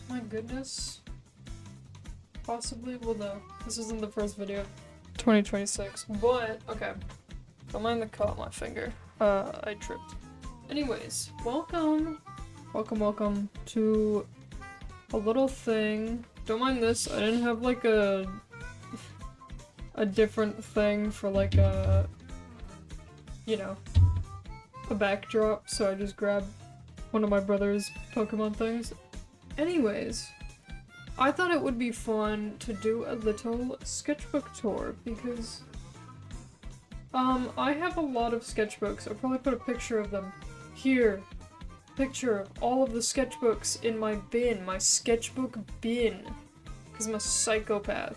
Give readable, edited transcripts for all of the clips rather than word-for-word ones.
My goodness. Possibly? Well, no. This isn't the first video of 2026. But, okay. Don't mind the cut on my finger. I tripped. Anyways, welcome. Welcome to a little thing. Don't mind this. I didn't have like a different thing for like a, you know, a backdrop, so I just grabbed one of my brother's Pokemon things. Anyways, I thought it would be fun to do a little sketchbook tour because I have a lot of sketchbooks. I'll probably put a picture of them here. Picture of all of the sketchbooks in my bin, my sketchbook bin, because I'm a psychopath.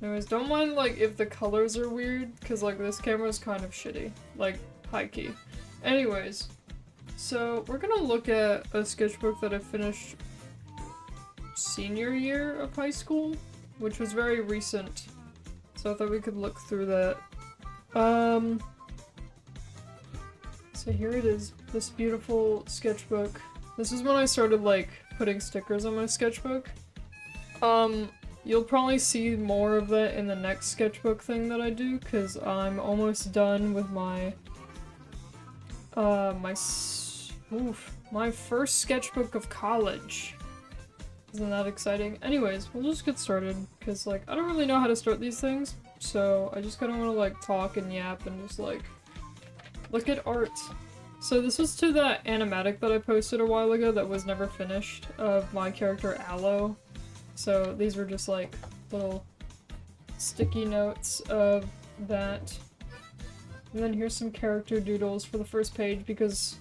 Anyways, don't mind like if the colors are weird, because like this camera is kind of shitty, like high key. Anyways, so we're gonna look at a sketchbook that I finished senior year of high school, which was very recent. So I thought we could look through that. So here it is, this beautiful sketchbook. This is when I started like putting stickers on my sketchbook. You'll probably see more of that in the next sketchbook thing that I do, because I'm almost done with my my first sketchbook of college. Isn't that exciting? Anyways, we'll just get started, because like I don't really know how to start these things, so I just kind of want to like talk and yap and just like look at art. So this was to that animatic that I posted a while ago that was never finished, of my character Aloe. So these were just like little sticky notes of that. And then here's some character doodles for the first page, because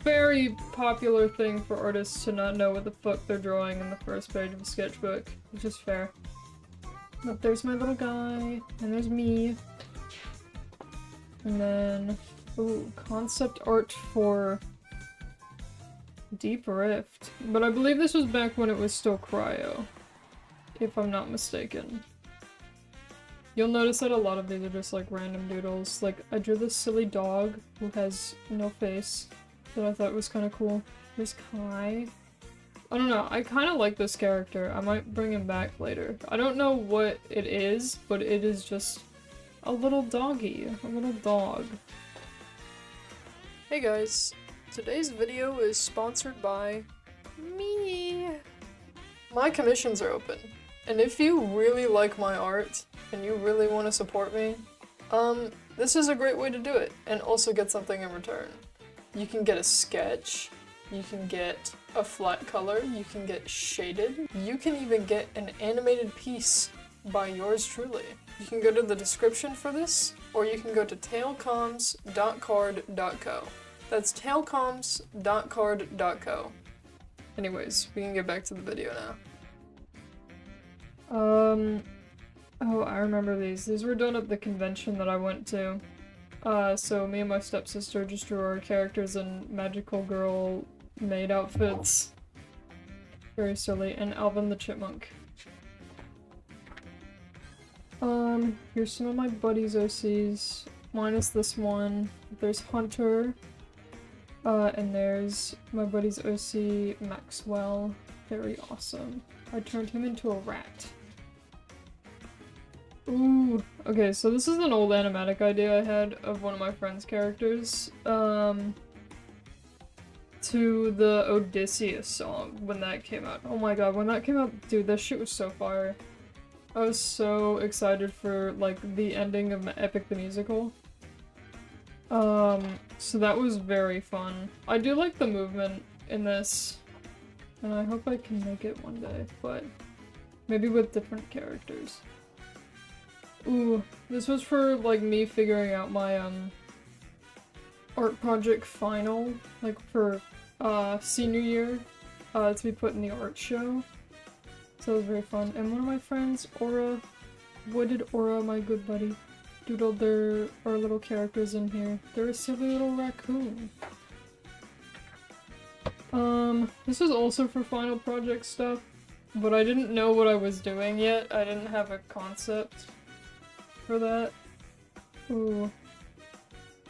very popular thing for artists to not know what the fuck they're drawing in the first page of a sketchbook, which is fair. But there's my little guy, and there's me. And then, ooh, concept art for Deep Rift. But I believe this was back when it was still cryo, if I'm not mistaken. You'll notice that a lot of these are just like random doodles. Like, I drew this silly dog who has no face that I thought was kind of cool. There's Kai. I don't know, I kind of like this character. I might bring him back later. I don't know what it is, but it is just a little doggy. A little dog. Hey guys. Today's video is sponsored by me. My commissions are open, and if you really like my art and you really want to support me, this is a great way to do it and also get something in return. You can get a sketch, you can get a flat color, you can get shaded, you can even get an animated piece by yours truly. You can go to the description for this, or you can go to tailcoms.card.co. That's tailcoms.card.co. Anyways, we can get back to the video now. Oh, I remember these. These were done at the convention that I went to. So me and my stepsister just drew our characters in magical girl maid outfits. Very silly. And Alvin the Chipmunk. Here's some of my buddies' OCs. Minus this one. There's Hunter. And there's my buddy's OC, Maxwell. Very awesome. I turned him into a rat. Ooh, okay, so this is an old animatic idea I had of one of my friend's characters. To the Odysseus song, when that came out. Oh my god, when that came out, dude, that shit was so fire. I was so excited for, like, the ending of Epic the Musical. So that was very fun. I do like the movement in this, and I hope I can make it one day, but maybe with different characters. Ooh, this was for, like, me figuring out my, art project final, like, for, senior year, to be put in the art show. So it was very fun. And one of my friends, Aura, Wooded Aura, my good buddy, doodled our little characters in here. They're a silly little raccoon. This is also for final project stuff, but I didn't know what I was doing yet. I didn't have a concept for that. Ooh.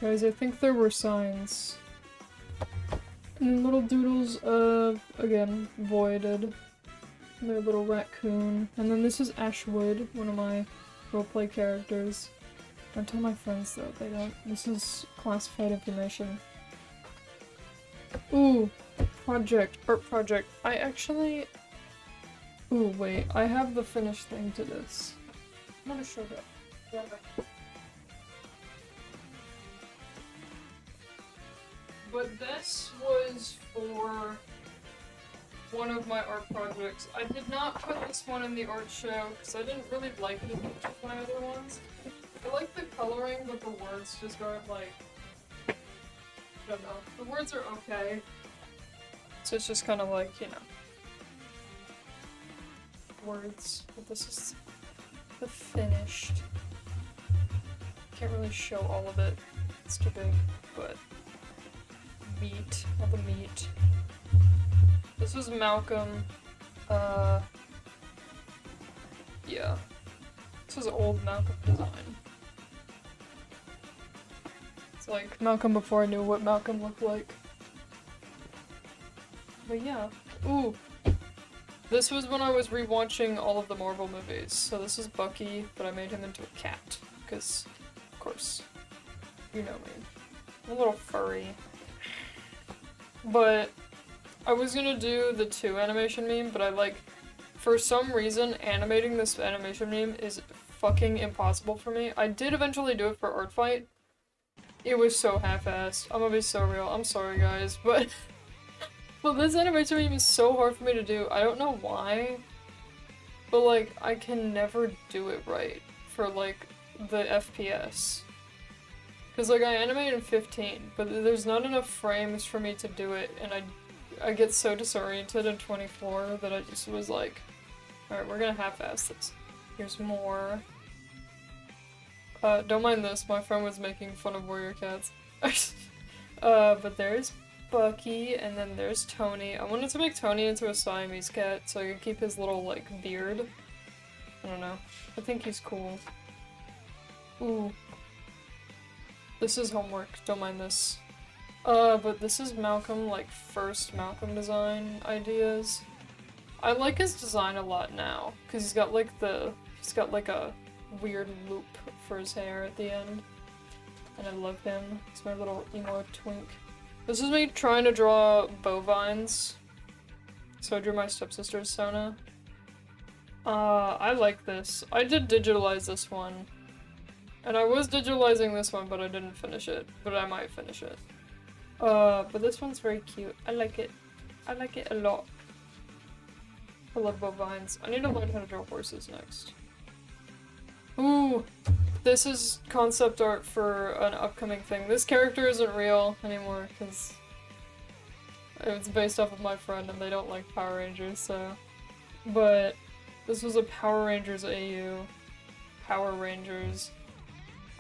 Guys, I think there were signs. And little doodles of, again, voided. Their little raccoon. And then this is Ashwood, one of my roleplay characters. Don't tell my friends though, they don't. This is classified information. Ooh, art project. I actually... Ooh, wait, I have the finished thing to this. I'm gonna show that. Yeah. But this was for one of my art projects. I did not put this one in the art show because I didn't really like it as much as my other ones. I like the coloring, but the words just aren't like... I don't know. The words are okay. So it's just kind of like, you know... words. But this is the finished. Can't really show all of it. It's too big, but... meat. All the meat. This was Malcolm. Yeah. This was old Malcolm design. It's like Malcolm before I knew what Malcolm looked like. But yeah. Ooh! This was when I was rewatching all of the Marvel movies. So this is Bucky, but I made him into a cat. Because, of course, you know me. I'm a little furry. But I was gonna do the 2 animation meme, but I like, for some reason, animating this animation meme is fucking impossible for me. I did eventually do it for Art Fight. It was so half-assed. I'm gonna be so real. I'm sorry, guys, but but this animation meme is so hard for me to do. I don't know why, but like, I can never do it right for like the FPS. Cause like I animate in 15, but there's not enough frames for me to do it, and I get so disoriented in 24 that I just was like, alright, we're gonna half-ass this. Here's more. Don't mind this, my friend was making fun of warrior cats. But there's Bucky, and then there's Tony. I wanted to make Tony into a Siamese cat so I could keep his little, like, beard. I don't know. I think he's cool. Ooh. This is homework, don't mind this. But this is Malcolm, like, first Malcolm design ideas. I like his design a lot now, because he's got, like, a weird loop for his hair at the end. And I love him. He's my little emo twink. This is me trying to draw bovines. So I drew my stepsister's Sona. I like this. I did digitalize this one. And I was digitalizing this one, but I didn't finish it. But I might finish it. But this one's very cute. I like it. I like it a lot. I love bovines. I need to learn how to draw horses next. Ooh! This is concept art for an upcoming thing. This character isn't real anymore, because it's based off of my friend and they don't like Power Rangers, so... But this was a Power Rangers AU. Power Rangers.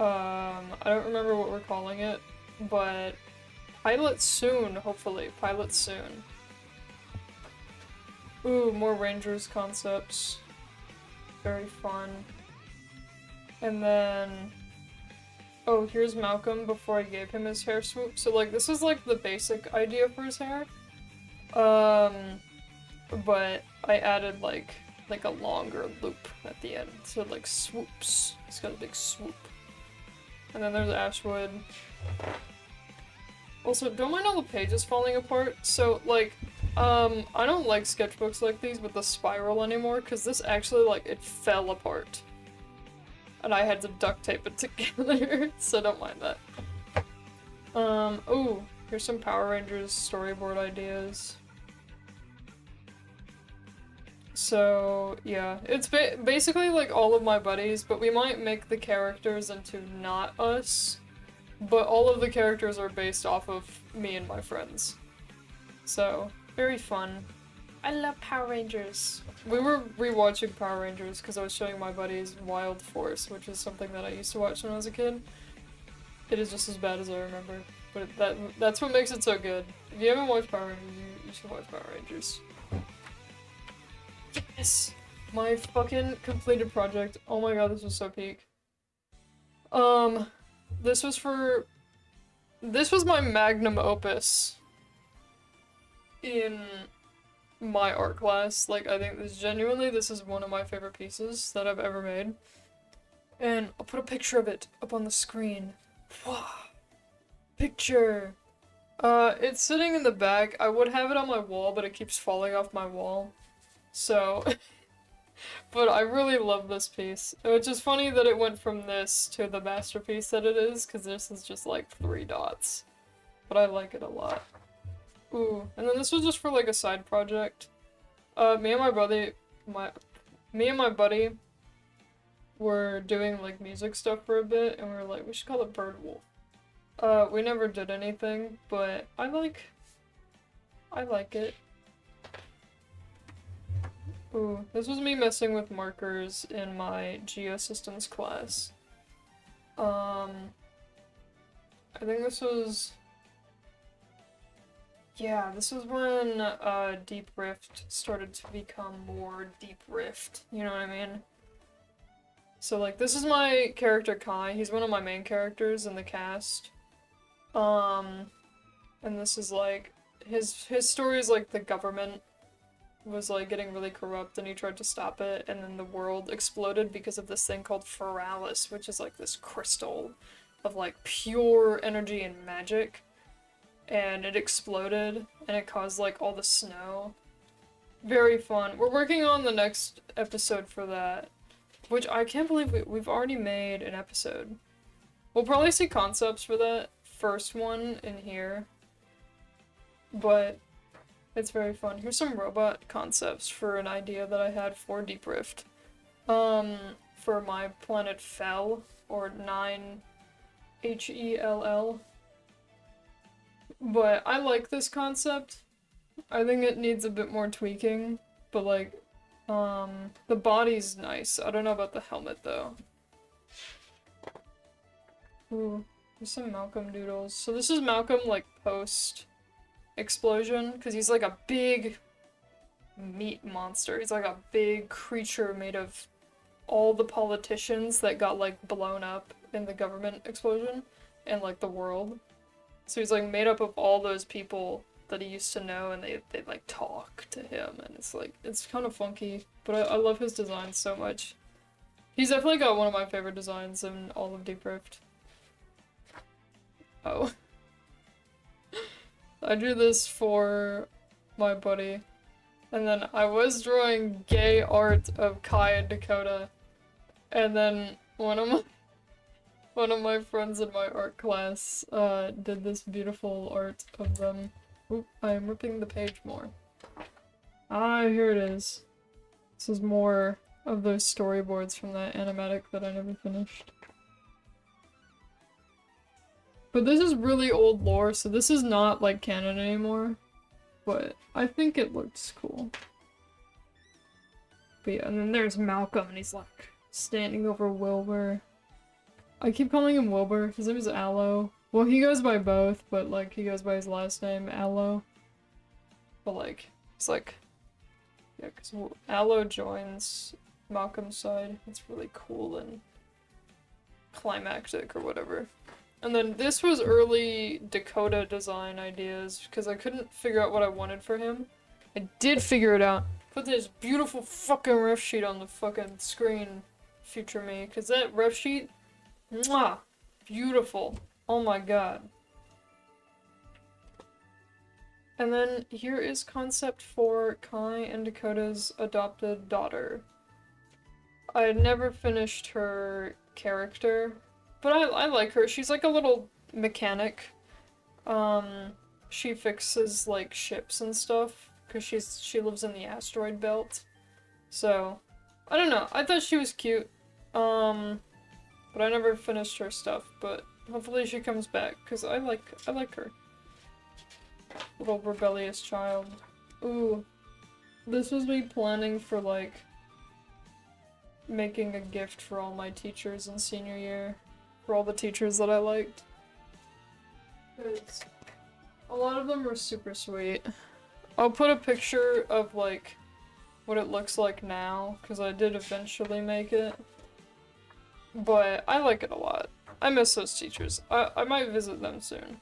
I don't remember what we're calling it, but pilot soon, hopefully. Pilot soon. Ooh, more Rangers concepts. Very fun. And then... Oh, here's Malcolm before I gave him his hair swoop. So, like, this is, like, the basic idea for his hair. But I added, like a longer loop at the end. So it, like, swoops. It's got a big swoop. And then there's Ashwood. Also, don't mind all the pages falling apart. So, like, I don't like sketchbooks like these with the spiral anymore, because this actually, like, it fell apart. And I had to duct tape it together, so don't mind that. Oh, here's some Power Rangers storyboard ideas. So, yeah, it's basically like all of my buddies, but we might make the characters into not us. But all of the characters are based off of me and my friends. So, very fun. I love Power Rangers. We were rewatching Power Rangers because I was showing my buddies Wild Force, which is something that I used to watch when I was a kid. It is just as bad as I remember, but that's what makes it so good. If you haven't watched Power Rangers, you should watch Power Rangers. Yes! My fucking completed project. Oh my god, this was so peak. This was my magnum opus. in my art class. Like, I think this is one of my favorite pieces that I've ever made. And I'll put a picture of it up on the screen. Wow. Picture! It's sitting in the back. I would have it on my wall, but it keeps falling off my wall. So, but I really love this piece. Which is funny that it went from this to the masterpiece that it is, because this is just like 3 dots. But I like it a lot. Ooh, and then this was just for like a side project. Me and my buddy were doing like music stuff for a bit, and we were like, we should call it Bird Wolf. We never did anything, but I like it. Ooh, this was me messing with markers in my Geosystems class. I think this was... Yeah, this was when, Deep Rift started to become more Deep Rift, you know what I mean? So, like, this is my character Kai, he's one of my main characters in the cast. And this is, like, his story is, like, the government was, like, getting really corrupt and he tried to stop it, and then the world exploded because of this thing called Feralis, which is, like, this crystal of, like, pure energy and magic. And it exploded, and it caused, like, all the snow. Very fun. We're working on the next episode for that, which I can't believe we've already made an episode. We'll probably see concepts for that first one in here, but it's very fun. Here's some robot concepts for an idea that I had for Deep Rift. For my planet Fel, or 9HELL. But I like this concept. I think it needs a bit more tweaking, but like, the body's nice. I don't know about the helmet though. Ooh, there's some Malcolm doodles. So this is Malcolm like post-explosion, because he's like a big meat monster. He's like a big creature made of all the politicians that got like blown up in the government explosion and like the world. So he's like made up of all those people that he used to know, and they like talk to him, and it's like, it's kind of funky, but I love his design so much. He's definitely got one of my favorite designs in all of Deep Rift. Oh. I drew this for my buddy, and then I was drawing gay art of Kai and Dakota, and then one of my friends in my art class did this beautiful art of them. Oop, I am ripping the page more. Ah, here it is. This is more of those storyboards from that animatic that I never finished. But this is really old lore, so this is not like canon anymore. But I think it looks cool. But yeah, and then there's Malcolm, and he's like standing over Wilbur. I keep calling him Wilbur. His name is Aloe. Well, he goes by both, but like he goes by his last name, Aloe. But like, it's like, yeah, because Aloe joins Malcolm's side. It's really cool and climactic or whatever. And then this was early Dakota design ideas, because I couldn't figure out what I wanted for him. I did figure it out. Put this beautiful fucking ref sheet on the fucking screen, future me, because that ref sheet, mwah, beautiful. Oh my god. And then here is concept for Kai and Dakota's adopted daughter. I had never finished her character, but I like her. She's like a little mechanic. She fixes like ships and stuff, because she lives in the asteroid belt. So, I don't know. I thought she was cute. But I never finished her stuff, but hopefully she comes back, because I like her. Little rebellious child. Ooh. This was me planning for, like, making a gift for all my teachers in senior year. For all the teachers that I liked. Because a lot of them were super sweet. I'll put a picture of, like, what it looks like now, because I did eventually make it. But I like it a lot. I miss those teachers. I might visit them soon.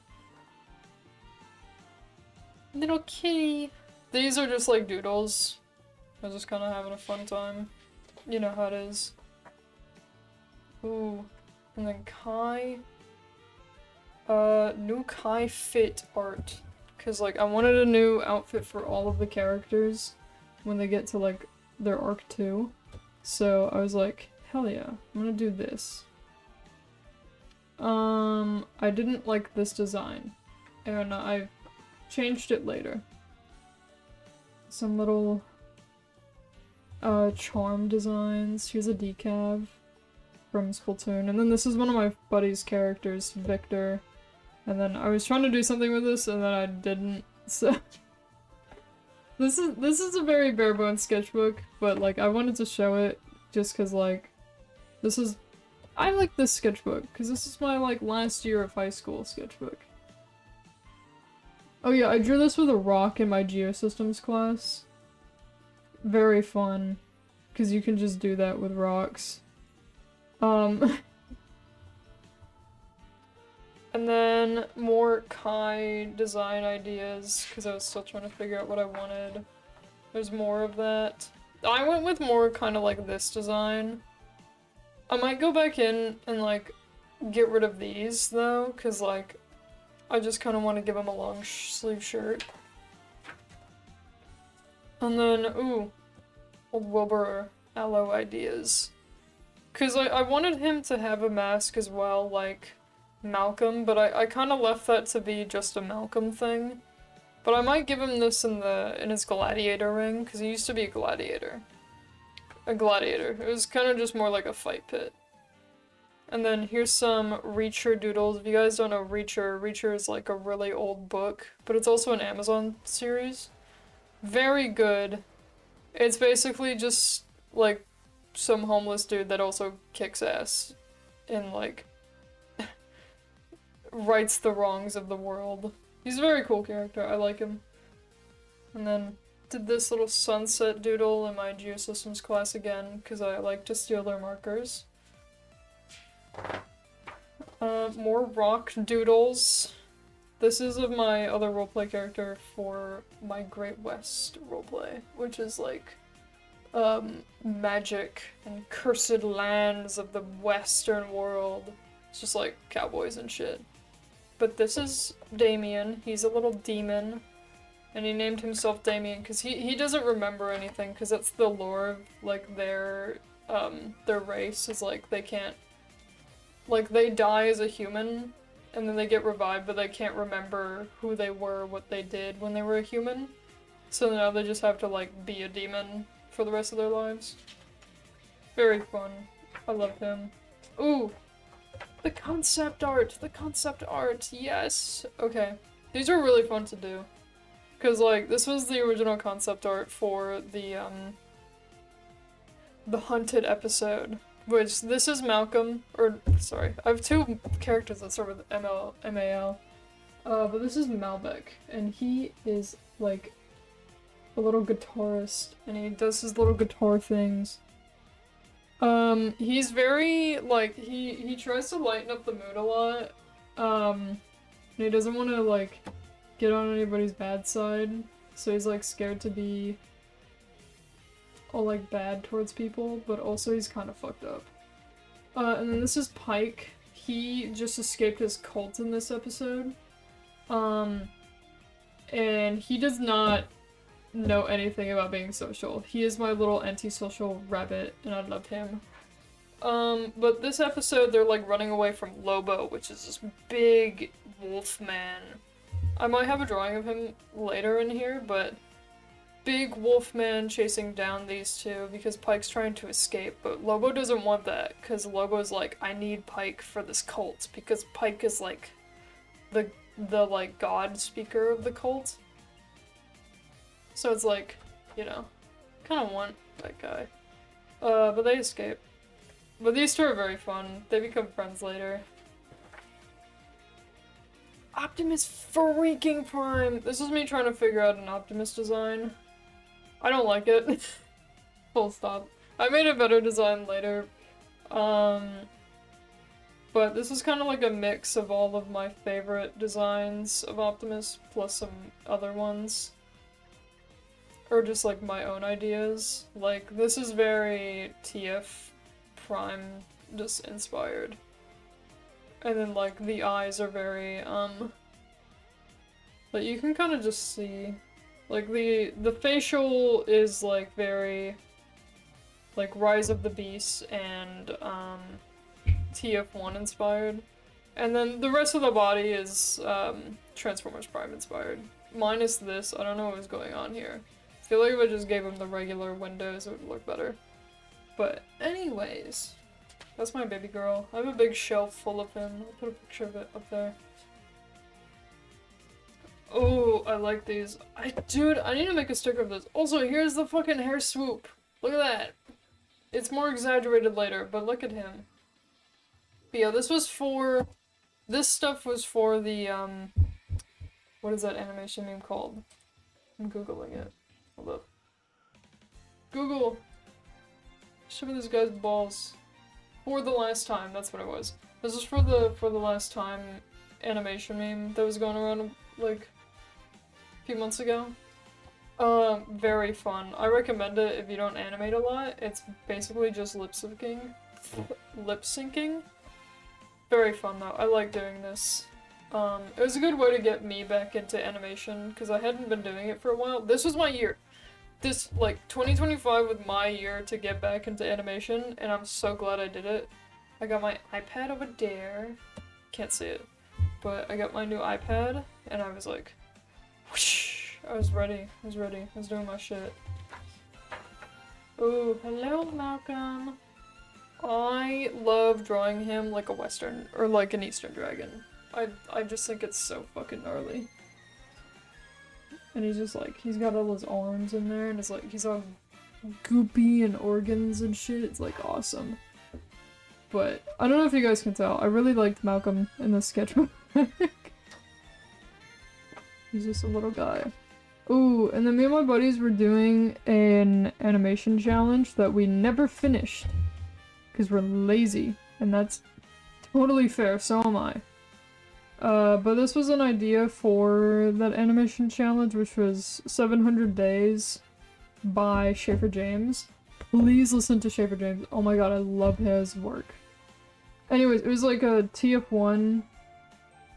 Little kitty. These are just like doodles. I was just kind of having a fun time. You know how it is. Ooh. And then Kai. New Kai fit art. Cause like I wanted a new outfit for all of the characters when they get to like their arc 2. So I was like, hell yeah, I'm gonna do this. I didn't like this design. And I changed it later. Some little charm designs. Here's a decav from Splatoon. And then this is one of my buddy's characters, Victor. And then I was trying to do something with this and then I didn't, so this is a very bare bones sketchbook, but like I wanted to show it just cause like I like this sketchbook cause this is my like last year of high school sketchbook. Oh yeah, I drew this with a rock in my Geosystems class. Very fun, cause you can just do that with rocks. And then more Kai design ideas, because I was still trying to figure out what I wanted. There's more of that. I went with more kind of like this design. I might go back in and like get rid of these though, because like I just kind of want to give him a long sleeve shirt. And then, ooh, old Wilbur Aloe ideas. Because I wanted him to have a mask as well, like Malcolm, but I kind of left that to be just a Malcolm thing. But I might give him this in his gladiator ring, because he used to be a gladiator. A gladiator. It was kind of just more like a fight pit. And then here's some Reacher doodles. If you guys don't know Reacher is like a really old book, but it's also an Amazon series. Very good. It's basically just like some homeless dude that also kicks ass and like rights the wrongs of the world. He's a very cool character, I like him. And then did this little sunset doodle in my Geosystems class again, because I like to steal their markers. More rock doodles. This is of my other roleplay character for my Great West roleplay, which is like magic and cursed lands of the western world. It's just like cowboys and shit. But this is Damien. He's a little demon. And he named himself Damien because he doesn't remember anything, because that's the lore of like their race is like they can't, like they die as a human and then they get revived, but they can't remember who they were, what they did when they were a human. So now they just have to like be a demon for the rest of their lives. Very fun. I love him. Ooh! The concept art! The concept art! Yes! Okay. These are really fun to do. Because, like, this was the original concept art for the Hunted episode. Which, this is Malcolm, or, sorry, I have two characters that start with M-A-L. But this is Malbec, and he is, like, a little guitarist, and he does his little guitar things. He's very, like, he tries to lighten up the mood a lot, and he doesn't want to, like, get on anybody's bad side, so he's, like, scared to be all, like, bad towards people, but also he's kind of fucked up. And then this is Pike. He just escaped his cult in this episode, and he does not know anything about being social. He is my little antisocial rabbit, and I love him. But this episode, they're like running away from Lobo, which is this big wolf man. I might have a drawing of him later in here, but big wolf man chasing down these two because Pike's trying to escape, but Lobo doesn't want that, because Lobo's like, I need Pike for this cult, because Pike is like the like god speaker of the cult. So it's like, you know, kind of want that guy. But they escape. But these two are very fun. They become friends later. Optimus freaking Prime! This is me trying to figure out an Optimus design. I don't like it. Full stop. I made a better design later. But this is kind of like a mix of all of my favorite designs of Optimus, plus some other ones. Or just like my own ideas. Like, this is very TF Prime just inspired. And then like the eyes are very, like you can kind of just see. Like the facial is like very, like Rise of the Beast and, TF1 inspired. And then the rest of the body is, Transformers Prime inspired. Minus this, I don't know what was going on here. I feel like if I just gave him the regular windows, it would look better. But anyways, that's my baby girl. I have a big shelf full of him. I'll put a picture of it up there. Oh, I like these. Dude, I need to make a sticker of this. Also, here's the fucking hair swoop. Look at that. It's more exaggerated later, but look at him. But yeah, this stuff was for the, what is that animation name called? I'm googling it. Hold up. Google! Show me this guy's balls. For the last time, that's what it was. This is for the last time animation meme that was going around, like, a few months ago. Very fun. I recommend it if you don't animate a lot. It's basically just lip syncing. Very fun though. I like doing this. It was a good way to get me back into animation because I hadn't been doing it for a while. This was my year. This, like, 2025 was my year to get back into animation, and I'm so glad I did it. I got my iPad over there. Can't see it. But I got my new iPad, and I was like, whoosh! I was ready. I was doing my shit. Ooh, hello, Malcolm. I love drawing him like a Western, or like an Eastern dragon. I just think it's so fucking gnarly. And he's just like, he's got all his arms in there, and it's like, he's all goopy and organs and shit. It's like awesome. But I don't know if you guys can tell, I really liked Malcolm in the sketchbook. He's just a little guy. Ooh, and then me and my buddies were doing an animation challenge that we never finished. Because we're lazy, and that's totally fair, so am I. But this was an idea for that animation challenge, which was 700 Days by Schaefer James. Please listen to Schaefer James. Oh my god, I love his work. Anyways, it was like a TF1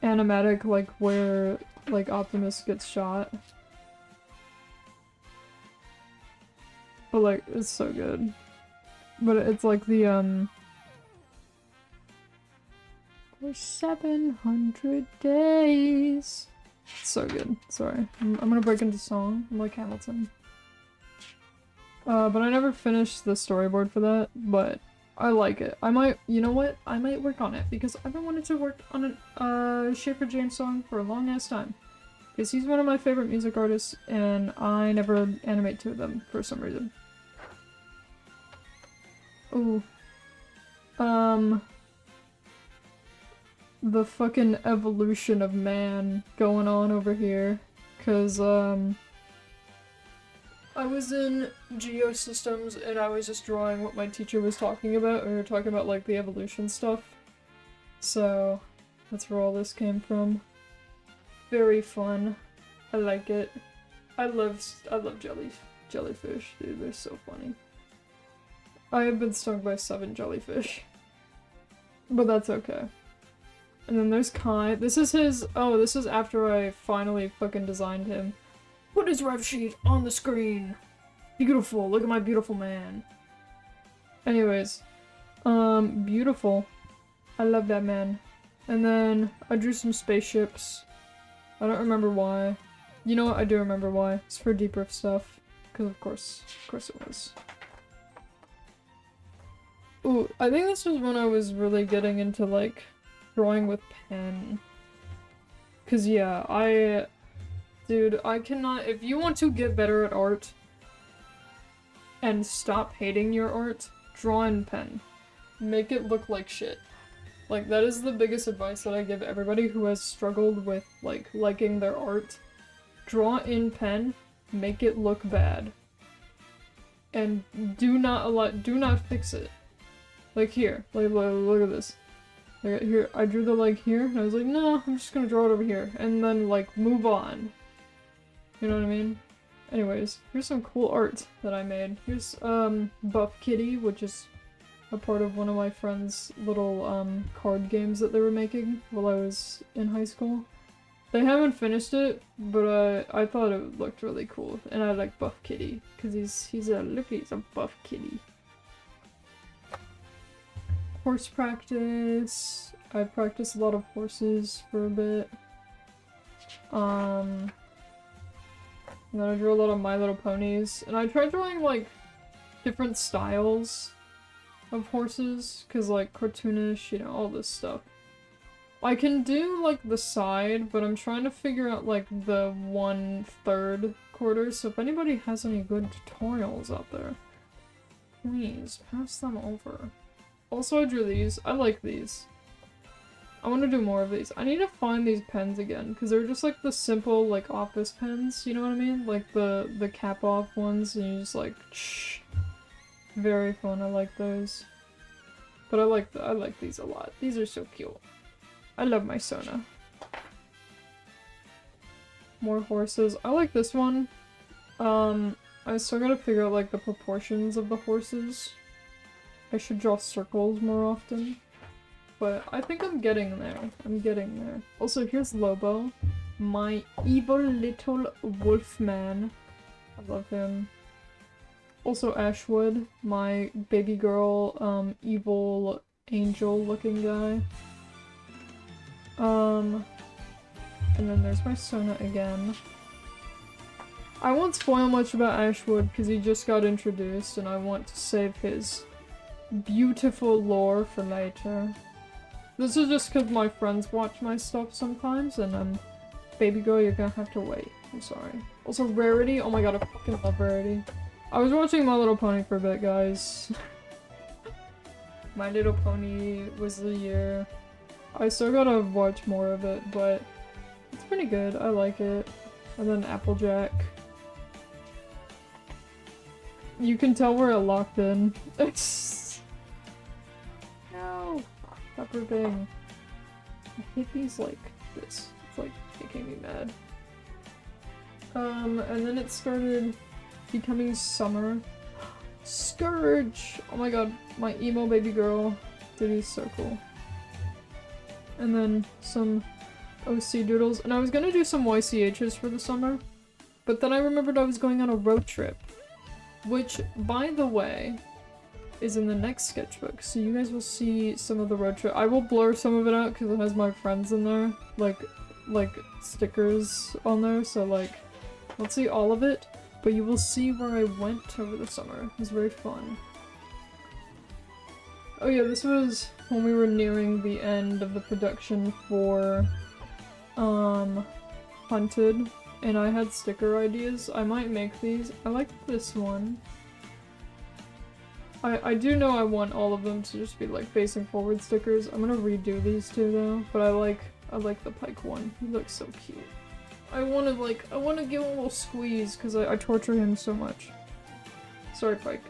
animatic, like, where, like, Optimus gets shot. But, like, it's so good. But it's like the, for 700 days. It's so good. Sorry. I'm gonna break into song. I'm like Hamilton. But I never finished the storyboard for that, but I like it. I might, you know what? I might work on it, because I've been wanting to work on a Schaefer James song for a long ass time. Because he's one of my favorite music artists, and I never animate to them for some reason. Ooh. The fucking evolution of man going on over here. Cause, I was in Geosystems and I was just drawing what my teacher was talking about. We were talking about, like, the evolution stuff. So, that's where all this came from. Very fun. I like it. I love jellyfish, dude. They're so funny. I have been stung by 7 jellyfish. But that's okay. And then there's Kai. This is his- oh, this is after I finally fucking designed him. Put his rev sheet on the screen! Beautiful, look at my beautiful man. Anyways. Beautiful. I love that man. And then I drew some spaceships. I don't remember why. You know what, I do remember why. It's for deep riff stuff. Because of course it was. Ooh, I think this was when I was really getting into, like, drawing with pen. Cause yeah, dude, I cannot- if you want to get better at art and stop hating your art, draw in pen. Make it look like shit. Like, that is the biggest advice that I give everybody who has struggled with, like, liking their art. Draw in pen, make it look bad. And do not fix it. Like here, look at this. Like, here, I drew the leg here, and I was like, no, I'm just gonna draw it over here, and then, like, move on. You know what I mean? Anyways, here's some cool art that I made. Here's, Buff Kitty, which is a part of one of my friends' little, card games that they were making while I was in high school. They haven't finished it, but, I thought it looked really cool, and I like Buff Kitty, because he's a buff kitty. Horse practice. I practiced a lot of horses for a bit. And then I drew a lot of My Little Ponies. And I tried drawing, like, different styles of horses, because, like, cartoonish, you know, all this stuff. I can do, like, the side, but I'm trying to figure out, like, the 1/3 quarters, so if anybody has any good tutorials out there, please pass them over. Also, I drew these. I like these. I want to do more of these. I need to find these pens again, because they're just like the simple, like, office pens, you know what I mean? Like the cap-off ones, and you just like, shh. Very fun, I like those. But I like these a lot. These are so cute. I love my Sona. More horses. I like this one. I still gotta figure out, like, the proportions of the horses. I should draw circles more often. But I think I'm getting there. I'm getting there. Also, here's Lobo. My evil little wolf man. I love him. Also Ashwood. My baby girl, evil angel looking guy. And then there's my Sona again. I won't spoil much about Ashwood because he just got introduced and I want to save his beautiful lore for later. This is just because my friends watch my stuff sometimes, and baby girl, you're gonna have to wait. I'm sorry. Also, Rarity. Oh my god, I fucking love Rarity. I was watching My Little Pony for a bit, guys. My Little Pony was the year. I still gotta watch more of it, but it's pretty good. I like it. And then Applejack. You can tell we're locked in. No! Stop ripping. I hate these like this. It's like making me mad. And then it started becoming summer. Scourge! Oh my god, my emo baby girl. Dude, he's so cool. And then some OC doodles. And I was gonna do some YCHs for the summer, but then I remembered I was going on a road trip. Which, by the way, is in the next sketchbook, so you guys will see some of the road trip. I will blur some of it out because it has my friends in there, like stickers on there, so like, let's see all of it, but you will see where I went over the summer. It was very fun. Oh yeah, this was when we were nearing the end of the production for, Hunted. And I had sticker ideas. I might make these. I like this one. I do know I want all of them to just be like facing forward stickers. I'm gonna redo these two though, but I like the Pike one. He looks so cute. I wanna give him a little squeeze because I torture him so much. Sorry, Pike.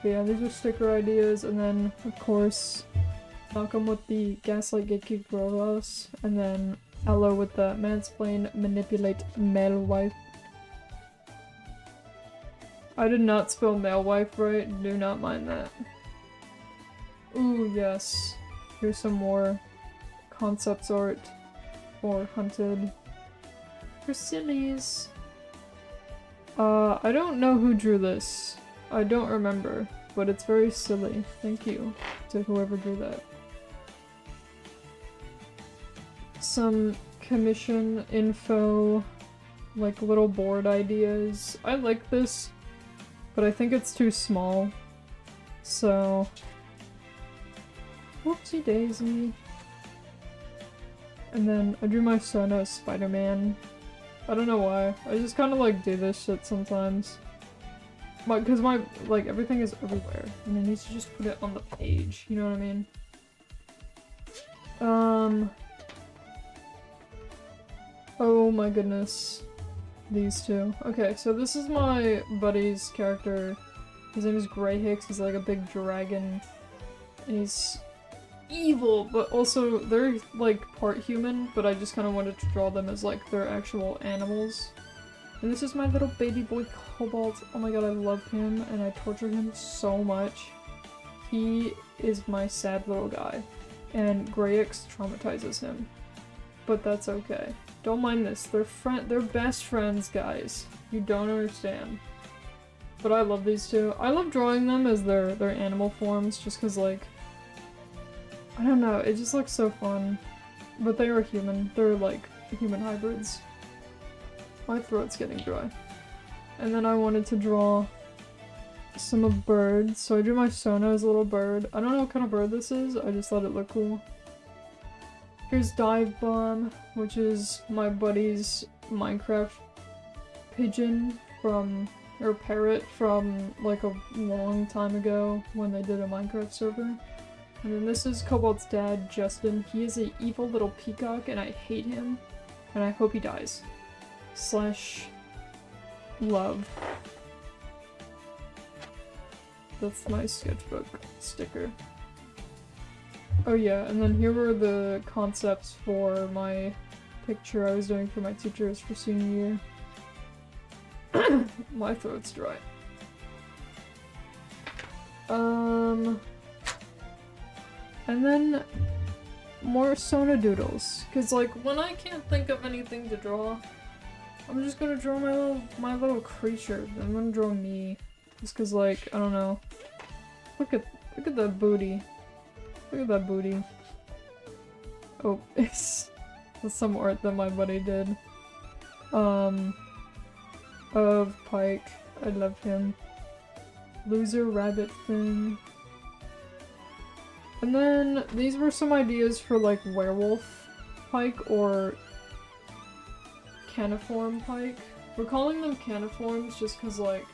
Yeah, these are sticker ideas, and then of course Malcolm with the Gaslight Gatekeep Gross, and then Ella with the Mansplain Manipulate Male Wife. I did not spell male wife right, do not mind that. Ooh, yes. Here's some more concepts art for Hunted. For sillies. I don't know who drew this. I don't remember, but it's very silly. Thank you to whoever drew that. Some commission info, like little board ideas. I like this, but I think it's too small. So, whoopsie daisy. And then I drew my son as Spider-Man. I don't know why. I just kind of like do this shit sometimes. Because my, like, everything is everywhere, and I need to just put it on the page, you know what I mean? Oh my goodness. These two. Okay, so this is my buddy's character. His name is Grey Hicks. He's like a big dragon. And he's evil, but also they're like part human, but I just kind of wanted to draw them as like their actual animals. And this is my little baby boy Cobalt. Oh my god, I love him and I torture him so much. He is my sad little guy. And Greyix traumatizes him. But that's okay. Don't mind this. They're best friends, guys. You don't understand. But I love these two. I love drawing them as their animal forms just cause like I don't know, it just looks so fun. But they are human. They're like human hybrids. My throat's getting dry. And then I wanted to draw some of birds, so I drew my Sona as a little bird. I don't know what kind of bird this is, I just thought it looked cool. Here's Dive Bomb, which is my buddy's Minecraft pigeon from, or parrot from like a long time ago when they did a Minecraft server. And then this is Cobalt's dad, Justin. He is an evil little peacock and I hate him. And I hope he dies. Slash love. That's my sketchbook sticker. Oh yeah, and then here were the concepts for my picture I was doing for my teachers for senior year. My throat's dry. And then more Sona doodles, cause like when I can't think of anything to draw, I'm just gonna draw my little creature. I'm gonna draw me, just cause like I don't know. Look at that booty. Look at that booty. Oh, it's some art that my buddy did. Of Pike. I love him. Loser rabbit thing. And then these were some ideas for like werewolf Pike or caniform Pike. We're calling them caniforms just cause like,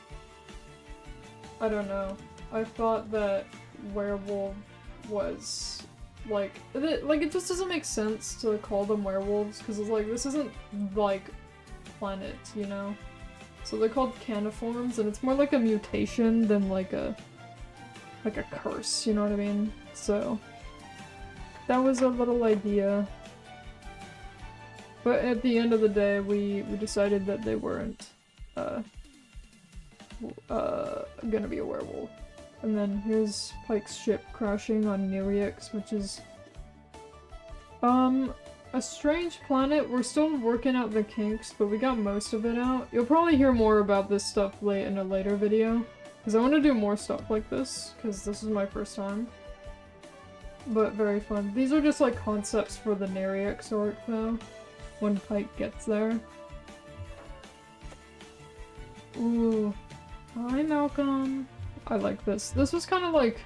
I don't know. I thought that werewolf was like, it just doesn't make sense to call them werewolves cause it's like, this isn't like planet, you know? So they're called caniforms and it's more like a mutation than like a curse, you know what I mean? So that was a little idea. But at the end of the day, we decided that they weren't gonna be a werewolf. And then here's Pike's ship crashing on Nereix, which is a strange planet. We're still working out the kinks, but we got most of it out. You'll probably hear more about this stuff in a later video. Because I want to do more stuff like this, because this is my first time. But very fun. These are just like concepts for the Nereix arc though, when Pike gets there. Ooh. Hi Malcolm. I like this. This was kind of like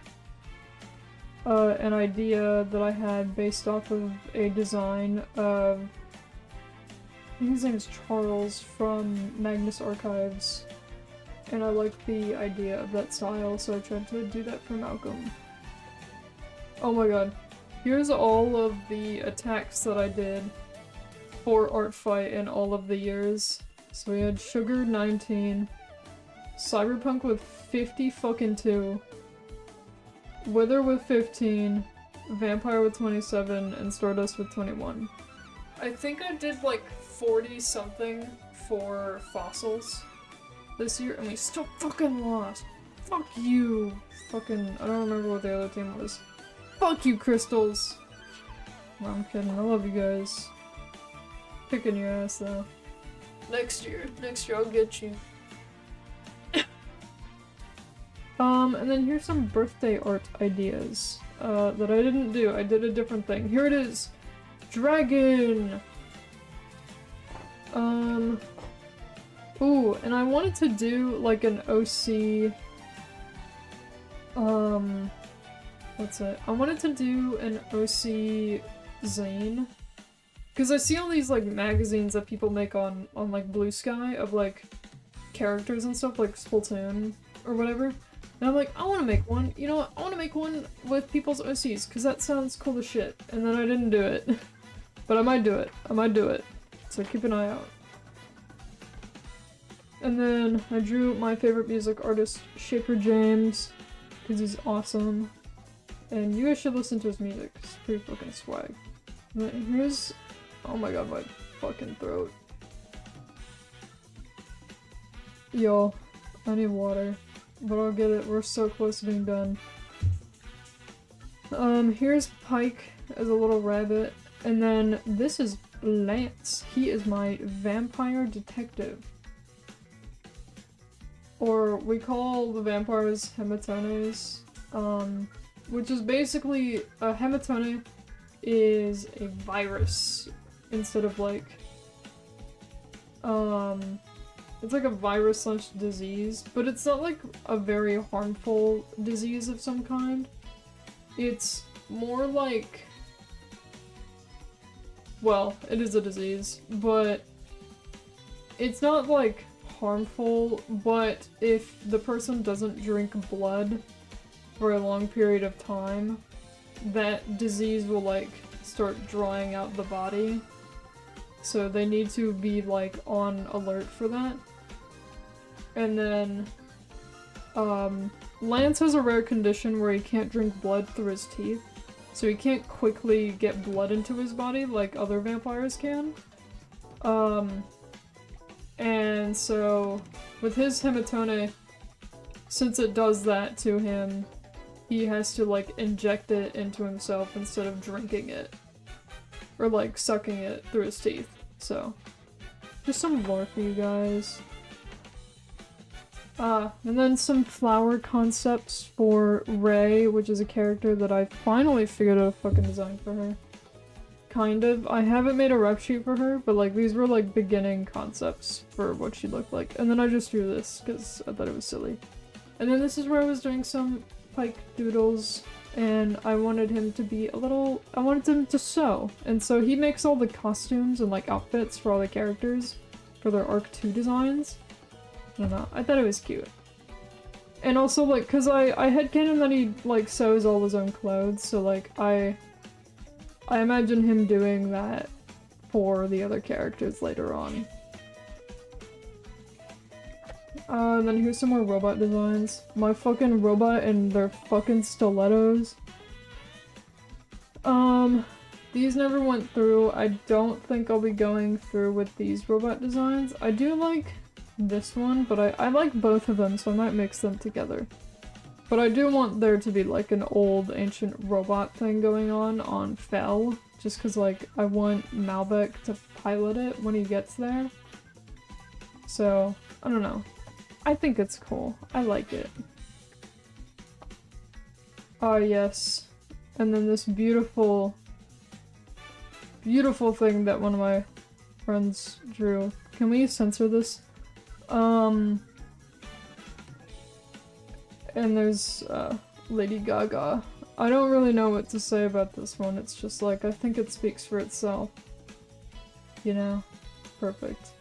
an idea that I had based off of a design of, I think his name is Charles from Magnus Archives. And I like the idea of that style, so I tried to do that for Malcolm. Oh my god. Here's all of the attacks that I did for Art Fight in all of the years. So we had Sugar 19, Cyberpunk with 52, Wither with 15, Vampire with 27, and Stardust with 21. I think I did like 40 something for fossils this year, and we still fucking lost. Fuck you. Fucking, I don't remember what the other team was. Fuck you, Crystals. No, I'm kidding. I love you guys. Kicking your ass though. Next year I'll get you. And then here's some birthday art ideas that I didn't do. I did a different thing. Here it is. Dragon. Ooh, and I wanted to do like an OC, what's it? I wanted to do an OC zine, because I see all these like magazines that people make on like Blue Sky of like characters and stuff like Splatoon or whatever, and I'm like, I want to make one, you know what, I want to make one with people's OCs, because that sounds cool as shit, and then I didn't do it, but I might do it, so keep an eye out. And then I drew my favorite music artist, Shaper James, because he's awesome. And you guys should listen to his music, it's pretty fucking swag. And then here's... oh my god, my fucking throat. Yo, I need water. But I'll get it, we're so close to being done. Here's Pike as a little rabbit. And then this is Lance. He is my vampire detective. Or we call the vampires hematones, which is basically a hematone is a virus instead of like, it's like a virus / disease, but it's not like a very harmful disease of some kind. It's more like, well, it is a disease, but it's not like harmful, but if the person doesn't drink blood for a long period of time, that disease will like start drying out the body. So they need to be like on alert for that. And then Lance has a rare condition where he can't drink blood through his teeth. So he can't quickly get blood into his body like other vampires can. And so with his hematone, since it does that to him, he has to like inject it into himself instead of drinking it. Or like sucking it through his teeth. So just some lore for you guys. And then some flower concepts for Ray, which is a character that I finally figured out a fucking design for her. Kind of. I haven't made a rep sheet for her, but like these were like beginning concepts for what she looked like. And then I just drew this because I thought it was silly. And then this is where I was doing some Pike doodles, and I wanted him to be a little- I wanted him to sew. And so he makes all the costumes and like outfits for all the characters for their Arc 2 designs. I don't know, I thought it was cute. And also like, cause I headcanon that he like sews all his own clothes, so like I imagine him doing that for the other characters later on. And then here's some more robot designs. My fucking robot and their fucking stilettos. These never went through. I don't think I'll be going through with these robot designs. I do like this one, but I like both of them, so I might mix them together. But I do want there to be like an old ancient robot thing going on Fel, just cause like I want Malbec to pilot it when he gets there. So, I don't know. I think it's cool. I like it. Oh yes. And then this beautiful, beautiful thing that one of my friends drew. Can we censor this? And there's Lady Gaga. I don't really know what to say about this one. It's just like, I think it speaks for itself. You know? Perfect.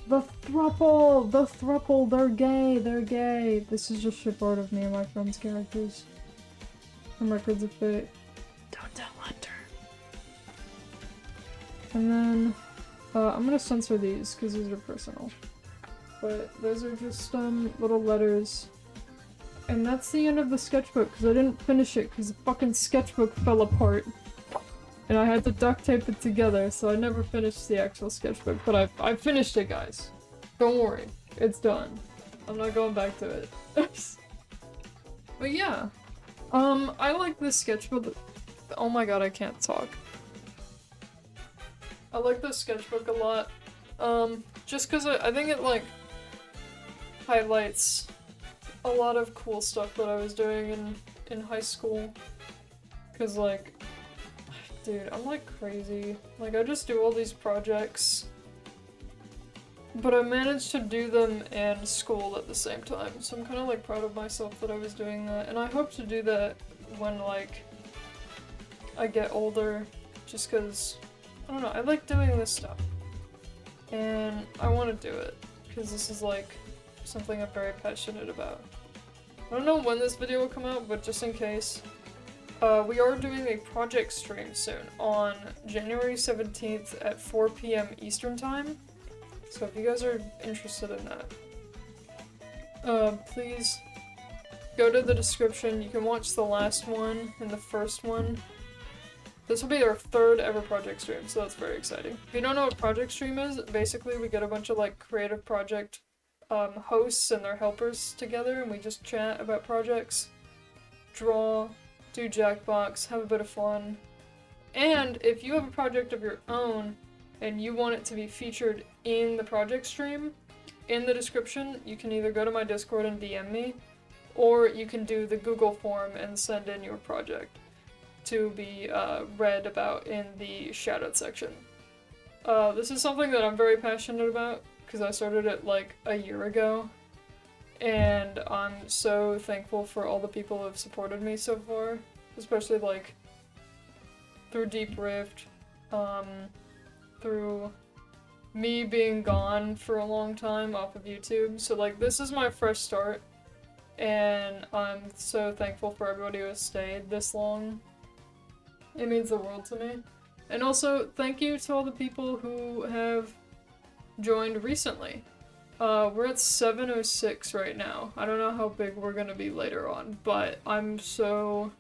The thruple, they're gay. This is just ship art of me and my friend's characters. From Records of Fate. Don't tell Hunter. And then, I'm gonna censor these, because these are personal. But those are just, little letters. And that's the end of the sketchbook, because I didn't finish it, because the fucking sketchbook fell apart. And I had to duct tape it together, so I never finished the actual sketchbook. But I finished it, guys. Don't worry. It's done. I'm not going back to it. But yeah. I like this sketchbook. Oh my god, I can't talk. I like this sketchbook a lot. Just because I think it, like, highlights a lot of cool stuff that I was doing in high school. Because, like, dude, I'm like crazy. Like, I just do all these projects, but I managed to do them and school at the same time, so I'm kind of like proud of myself that I was doing that, and I hope to do that when, like, I get older, just because, I don't know, I like doing this stuff, and I want to do it, because this is, like, something I'm very passionate about. I don't know when this video will come out, but just in case, We are doing a project stream soon on January 17th at 4 p.m. Eastern Time. So if you guys are interested in that, please go to the description. You can watch the last one and the first one. This will be our 3rd ever project stream, so that's very exciting. If you don't know what project stream is, basically we get a bunch of like creative project hosts and their helpers together, and we just chat about projects, draw, do Jackbox, have a bit of fun. And if you have a project of your own and you want it to be featured in the project stream, in the description, you can either go to my Discord and DM me, or you can do the Google form and send in your project to be read about in the shoutout section. This is something that I'm very passionate about, because I started it like a year ago, and I'm so thankful for all the people who have supported me so far, especially like through Deep Rift, through me being gone for a long time off of YouTube. So like this is my fresh start, and I'm so thankful for everybody who has stayed this long. It means the world to me. And also thank you to all the people who have joined recently. We're at 706 right now. I don't know how big we're gonna be later on, but I'm so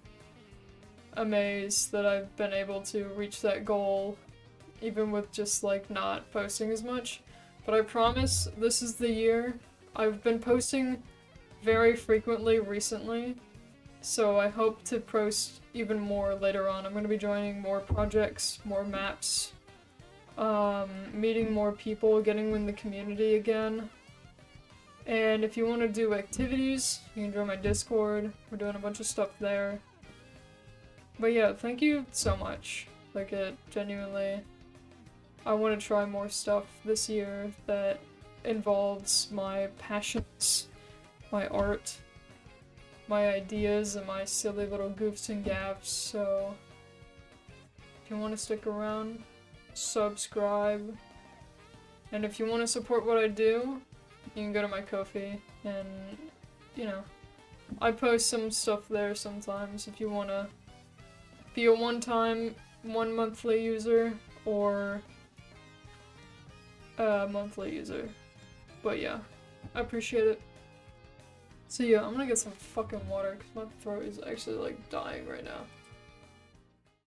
amazed that I've been able to reach that goal, even with just like not posting as much. But I promise this is the year. I've been posting very frequently recently, so I hope to post even more later on. I'm gonna be joining more projects, more maps, meeting more people, getting in the community again. And if you want to do activities, you can join my Discord. We're doing a bunch of stuff there. But yeah, thank you so much. Like, it genuinely, I want to try more stuff this year that involves my passions, my art, my ideas, and my silly little goofs and gaffs. So if you want to stick around, subscribe. And if you want to support what I do, you can go to my Ko-fi, and, you know, I post some stuff there sometimes if you want to be a one monthly user, or a monthly user. But yeah, I appreciate it. So yeah, I'm gonna get some fucking water because my throat is actually like dying right now.